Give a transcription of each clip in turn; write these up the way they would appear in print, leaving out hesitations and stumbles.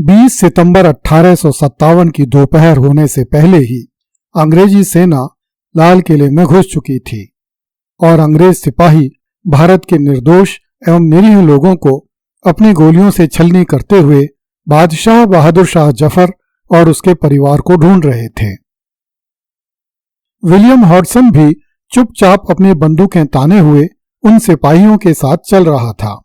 20 सितंबर 1857 की दोपहर होने से पहले ही अंग्रेजी सेना लाल किले में घुस चुकी थी और अंग्रेज सिपाही भारत के निर्दोष एवं निरीह लोगों को अपनी गोलियों से छलनी करते हुए बादशाह बहादुर शाह जफर और उसके परिवार को ढूंढ रहे थे। विलियम हॉडसन भी चुपचाप अपनी बंदूकें ताने हुए उन सिपाहियों के साथ चल रहा था।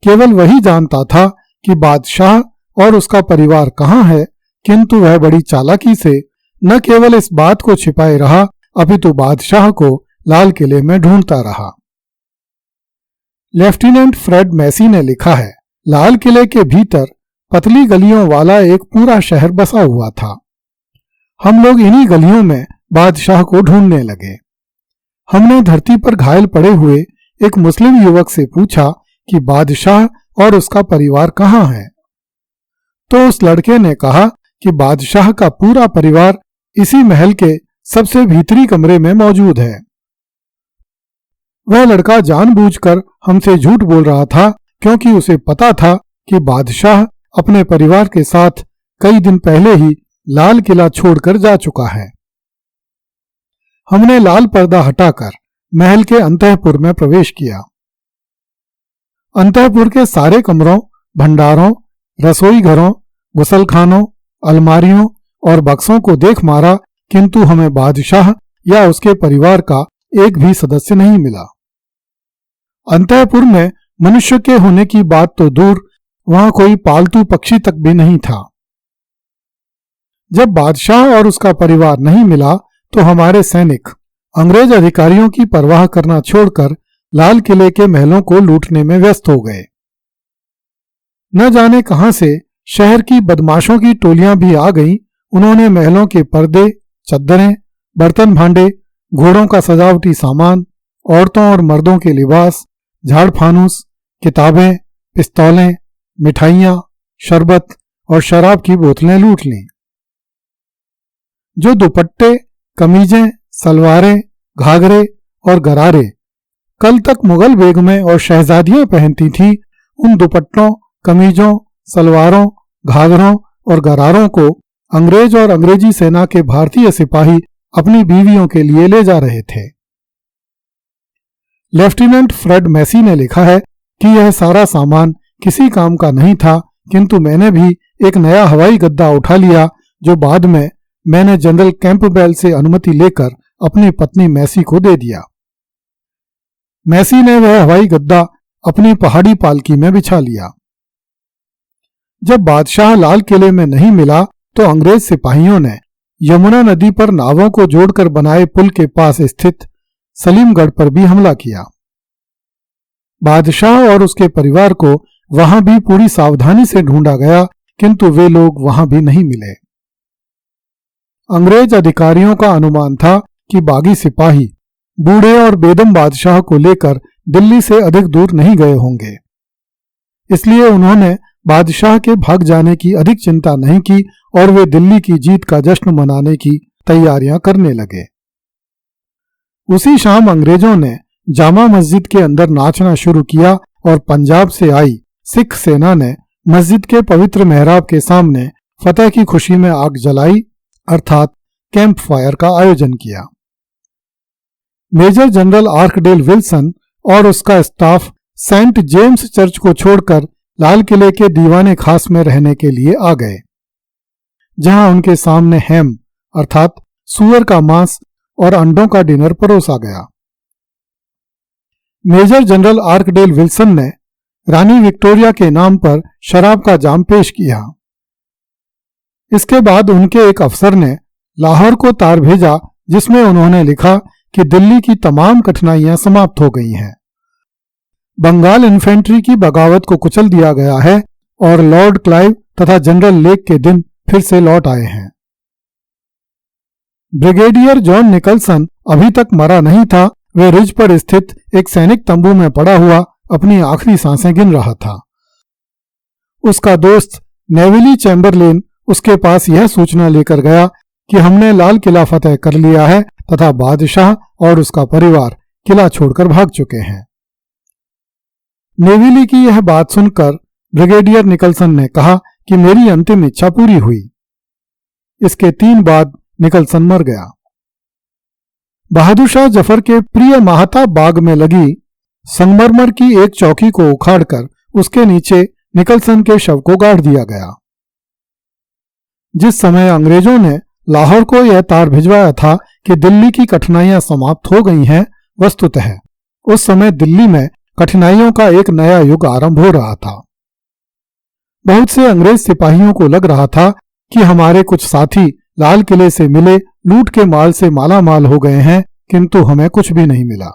केवल वही जानता था कि बादशाह और उसका परिवार कहाँ है, किंतु वह बड़ी चालाकी से न केवल इस बात को छिपाए रहा अपितु बादशाह को लाल किले में ढूंढता रहा। लेफ्टिनेंट फ्रेड मैसी ने लिखा है, लाल किले के भीतर पतली गलियों वाला एक पूरा शहर बसा हुआ था। हम लोग इन्हीं गलियों में बादशाह को ढूंढने लगे। हमने धरती पर घायल पड़े हुए एक मुस्लिम युवक से पूछा कि बादशाह और उसका परिवार कहाँ है, तो उस लड़के ने कहा कि बादशाह का पूरा परिवार इसी महल के सबसे भीतरी कमरे में मौजूद है। वह लड़का जानबूझकर हमसे झूठ बोल रहा था क्योंकि उसे पता था कि बादशाह अपने परिवार के साथ कई दिन पहले ही लाल किला छोड़कर जा चुका है। हमने लाल पर्दा हटाकर महल के अंतःपुर में प्रवेश किया। अंतःपुर के सारे कमरों, भंडारों, रसोई घरों, गुसलखानों, अलमारियों और बक्सों को देख मारा, किंतु हमें बादशाह या उसके परिवार का एक भी सदस्य नहीं मिला। अंतःपुर में मनुष्य के होने की बात तो दूर, वहां कोई पालतू पक्षी तक भी नहीं था। जब बादशाह और उसका परिवार नहीं मिला तो हमारे सैनिक अंग्रेज अधिकारियों की परवाह करना छोड़कर लाल किले के महलों को लूटने में व्यस्त हो गए। न जाने कहां से शहर की बदमाशों की टोलियां भी आ गईं। उन्होंने महलों के पर्दे, चद्दरें, बर्तन भांडे, घोड़ों का सजावटी सामान, औरतों और मर्दों के लिबास, झाड़ फानूस, किताबें, पिस्तौलें, मिठाइयां, शरबत और शराब की बोतलें लूट लीं। जो दुपट्टे, कमीजें, सलवारें, घाघरे और गरारे कल तक मुगल बेगमें और शहजादियां पहनती थीं, उन दुपट्टों, कमीजों, सलवारों, घाघरों और गरारों को अंग्रेज और अंग्रेजी सेना के भारतीय सिपाही अपनी बीवियों के लिए ले जा रहे थे। लेफ्टिनेंट फ्रेड मैसी ने लिखा है कि यह सारा सामान किसी काम का नहीं था, किंतु मैंने भी एक नया हवाई गद्दा उठा लिया जो बाद में मैंने जनरल कैंपबेल से अनुमति लेकर अपनी पत्नी मैसी को दे दिया। मैसी ने वह हवाई गद्दा अपनी पहाड़ी पालकी में बिछा लिया। जब बादशाह लाल किले में नहीं मिला तो अंग्रेज सिपाहियों ने यमुना नदी पर नावों को जोड़कर बनाए पुल के पास स्थित सलीमगढ़ पर भी हमला किया। बादशाह और उसके परिवार को वहां भी पूरी सावधानी से ढूंढा गया, किंतु वे लोग वहां भी नहीं मिले। अंग्रेज अधिकारियों का अनुमान था कि बागी सिपाही बूढ़े और बेदम बादशाह को लेकर दिल्ली से अधिक दूर नहीं गए होंगे, इसलिए उन्होंने बादशाह के भाग जाने की अधिक चिंता नहीं की और वे दिल्ली की जीत का जश्न मनाने की तैयारियां करने लगे। उसी शाम अंग्रेजों ने जामा मस्जिद के अंदर नाचना शुरू किया और पंजाब से आई सिख सेना ने मस्जिद के पवित्र मेहराब के सामने फतेह की खुशी में आग जलाई, अर्थात कैंप फायर का आयोजन किया। मेजर जनरल आर्कडेल विल्सन और उसका स्टाफ सेंट जेम्स चर्च को छोड़कर लाल किले के दीवाने खास में रहने के लिए आ गए, जहां उनके सामने हैम अर्थात सूअर का मांस और अंडों का डिनर परोसा गया। मेजर जनरल आर्कडेल विल्सन ने रानी विक्टोरिया के नाम पर शराब का जाम पेश किया। इसके बाद उनके एक अफसर ने लाहौर को तार भेजा, जिसमें उन्होंने लिखा कि दिल्ली की तमाम कठिनाइयां समाप्त हो गई हैं, बंगाल इन्फेंट्री की बगावत को कुचल दिया गया है और लॉर्ड क्लाइव तथा जनरल लेक के दिन फिर से लौट आए हैं। ब्रिगेडियर जॉन निकलसन अभी तक मरा नहीं था। वह रिज पर स्थित एक सैनिक तंबू में पड़ा हुआ अपनी आखिरी सांसें गिन रहा था। उसका दोस्त नेविली चैम्बरलेन उसके पास यह सूचना लेकर गया कि हमने लाल किला फतेह कर लिया है तथा बादशाह और उसका परिवार किला छोड़कर भाग चुके हैं। नेविली की यह बात सुनकर ब्रिगेडियर निकलसन ने कहा कि मेरी अंतिम इच्छा पूरी हुई। इसके 3 बाद निकलसन मर गया। बहादुर शाह जफर के प्रिय महाताब बाग में लगी संगमरमर की एक चौकी को उखाड़कर उसके नीचे निकलसन के शव को गाड़ दिया गया। जिस समय अंग्रेजों ने लाहौर को यह तार भिजवाया था कि दिल्ली की कठिनाइयां समाप्त हो गई हैं, वस्तुतः उस समय दिल्ली में कठिनाइयों का एक नया युग आरंभ हो रहा था। बहुत से अंग्रेज सिपाहियों को लग रहा था कि हमारे कुछ साथी लाल किले से मिले लूट के माल से माला माल हो गए हैं, किंतु हमें कुछ भी नहीं मिला।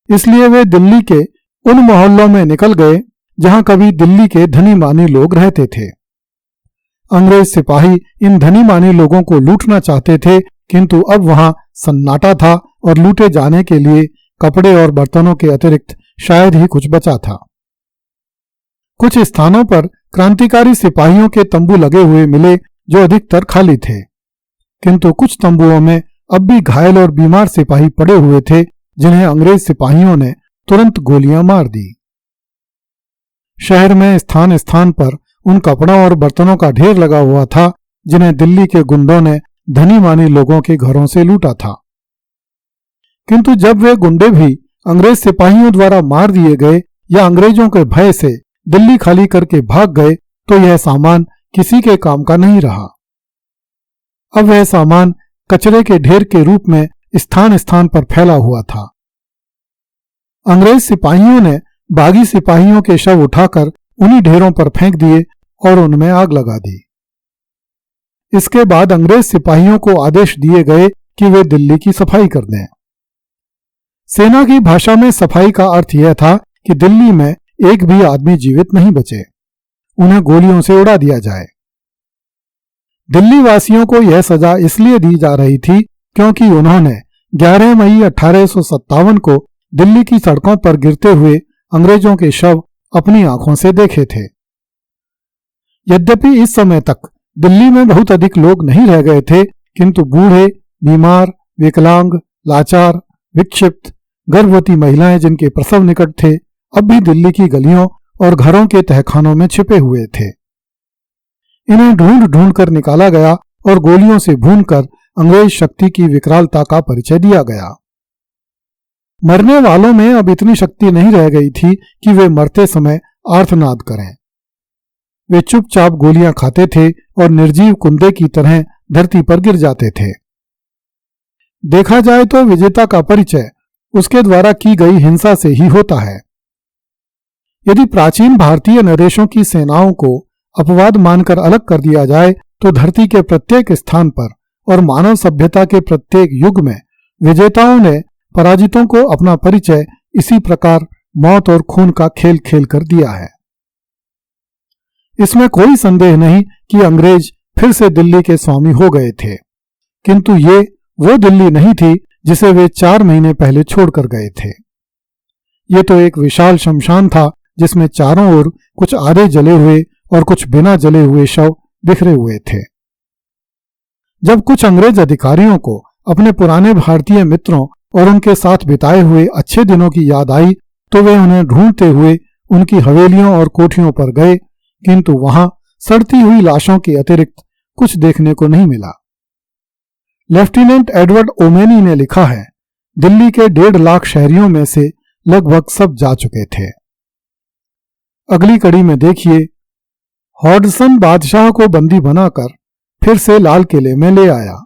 इसलिए वे दिल्ली के उन मोहल्लों में निकल गए जहां कभी दिल्ली के धनी मानी लोग रहते थे। अंग्रेज सिपाही इन धनी मानी लोगों को लूटना चाहते थे, किंतु अब वहां सन्नाटा था और लूटे जाने के लिए कपड़े और बर्तनों के अतिरिक्त शायद ही कुछ बचा था। कुछ स्थानों पर क्रांतिकारी सिपाहियों के तंबू लगे हुए मिले जो अधिकतर खाली थे, किंतु कुछ तंबुओं में अब भी घायल और बीमार सिपाही पड़े हुए थे जिन्हें अंग्रेज सिपाहियों ने तुरंत गोलियां मार दी। शहर में स्थान स्थान पर उन कपड़ों और बर्तनों का ढेर लगा हुआ था जिन्हें दिल्ली के गुंडों ने धनी मानी लोगों के घरों से लूटा था। किंतु जब वे गुंडे भी अंग्रेज सिपाहियों द्वारा मार दिए गए या अंग्रेजों के भय से दिल्ली खाली करके भाग गए तो यह सामान किसी के काम का नहीं रहा। अब वह सामान कचरे के ढेर के रूप में स्थान स्थान पर फैला हुआ था। अंग्रेज सिपाहियों ने बागी सिपाहियों के शव उठाकर उन्हीं ढेरों पर फेंक दिए और उनमें आग लगा दी। इसके बाद अंग्रेज सिपाहियों को आदेश दिए गए कि वे दिल्ली की सफाई कर दें। सेना की भाषा में सफाई का अर्थ यह था कि दिल्ली में एक भी आदमी जीवित नहीं बचे, उन्हें गोलियों से उड़ा दिया जाए। दिल्ली वासियों को यह सजा इसलिए दी जा रही थी क्योंकि उन्होंने 11 मई 1857 को दिल्ली की सड़कों पर गिरते हुए अंग्रेजों के शव अपनी आंखों से देखे थे। यद्यपि इस समय तक दिल्ली में बहुत अधिक लोग नहीं रह गए थे, किंतु बूढ़े, बीमार, विकलांग, लाचार, विक्षिप्त, गर्भवती महिलाएं जिनके प्रसव निकट थे, अब भी दिल्ली की गलियों और घरों के तहखानों में छिपे हुए थे। इन्हें ढूंढ ढूंढ कर निकाला गया और गोलियों से भूनकर अंग्रेज शक्ति की विकरालता का परिचय दिया गया। मरने वालों में अब इतनी शक्ति नहीं रह गई थी कि वे मरते समय आर्तनाद करें। वे चुपचाप गोलियां खाते थे और निर्जीव कुंदे की तरह धरती पर गिर जाते थे। देखा जाए तो विजेता का परिचय उसके द्वारा की गई हिंसा से ही होता है। यदि प्राचीन भारतीय नरेशों की सेनाओं को अपवाद मानकर अलग कर दिया जाए तो धरती के प्रत्येक स्थान पर और मानव सभ्यता के प्रत्येक युग में विजेताओं ने पराजितों को अपना परिचय इसी प्रकार मौत और खून का खेल खेल कर दिया है। इसमें कोई संदेह नहीं कि अंग्रेज फिर से दिल्ली के स्वामी हो गए थे, किंतु ये वो दिल्ली नहीं थी जिसे वे 4 महीने पहले छोड़कर गए थे। ये तो एक विशाल शमशान था जिसमें चारों ओर कुछ आधे जले हुए और कुछ बिना जले हुए शव बिखरे हुए थे। जब कुछ अंग्रेज अधिकारियों को अपने पुराने भारतीय मित्रों और उनके साथ बिताए हुए अच्छे दिनों की याद आई तो वे उन्हें ढूंढते हुए उनकी हवेलियों और कोठियों पर गए, किंतु वहां सड़ती हुई लाशों के अतिरिक्त कुछ देखने को नहीं मिला। लेफ्टिनेंट एडवर्ड ओमेनी ने लिखा है, दिल्ली के 1.5 लाख शहरियों में से लगभग सब जा चुके थे। अगली कड़ी में देखिए, हॉडसन बादशाह को बंदी बनाकर फिर से लाल किले में ले आया।